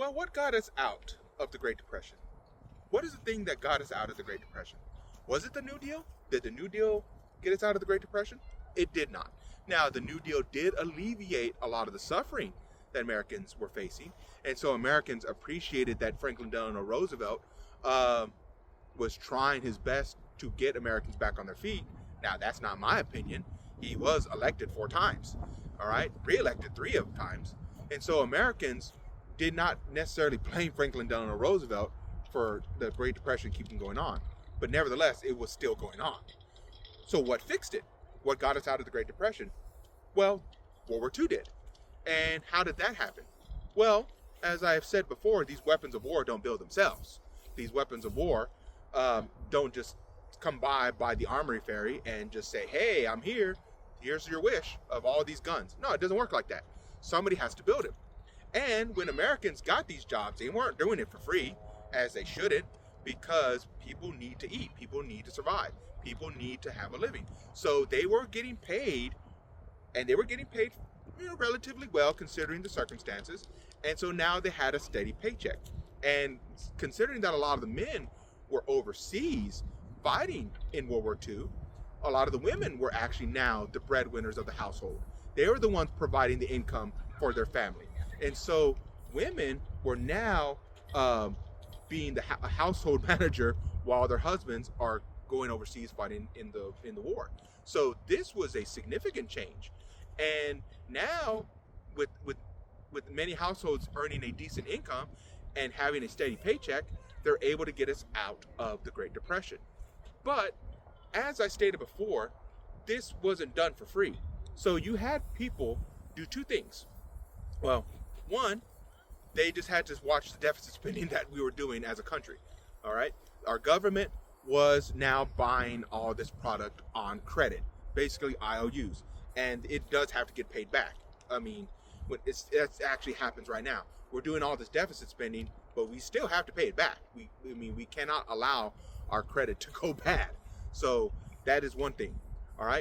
Well, what got us out of the Great Depression? What is the thing that got us out of the Great Depression? Was it the New Deal? Did the New Deal get us out of the Great Depression? It did not. Now, the New Deal did alleviate a lot of the suffering that Americans were facing, and so Americans appreciated that Franklin Delano Roosevelt was trying his best to get Americans back on their feet. Now, that's not my opinion. He was elected 4 times, all right, re-elected 3 of times, and so Americans did not necessarily blame Franklin Delano Roosevelt for the Great Depression keeping going on, but nevertheless, it was still going on. So what fixed it? What got us out of the Great Depression? Well, World War II did. And how did that happen? Well, as I have said before, these weapons of war don't build themselves. These weapons of war don't just come by the armory ferry and just say, hey, I'm here. Here's your wish of all these guns. No, it doesn't work like that. Somebody has to build it. And when Americans got these jobs, they weren't doing it for free, as they shouldn't, because people need to eat. People need to survive. People need to have a living. So they were getting paid, and they were getting paid relatively well considering the circumstances. And so now they had a steady paycheck. And considering that a lot of the men were overseas fighting in World War II, a lot of the women were actually now the breadwinners of the household. They were the ones providing the income for their family. And so women were now being the household manager while their husbands are going overseas fighting in the war. So this was a significant change. And now with many households earning a decent income and having a steady paycheck, they're able to get us out of the Great Depression. But as I stated before, this wasn't done for free. So you had people do 2 things. Well, one, they just had to watch the deficit spending that we were doing as a country. All right. Our government was now buying all this product on credit, basically IOUs, and it does have to get paid back. I mean, it actually happens right now. We're doing all this deficit spending, but we still have to pay it back. We cannot allow our credit to go bad. So that is one thing. All right.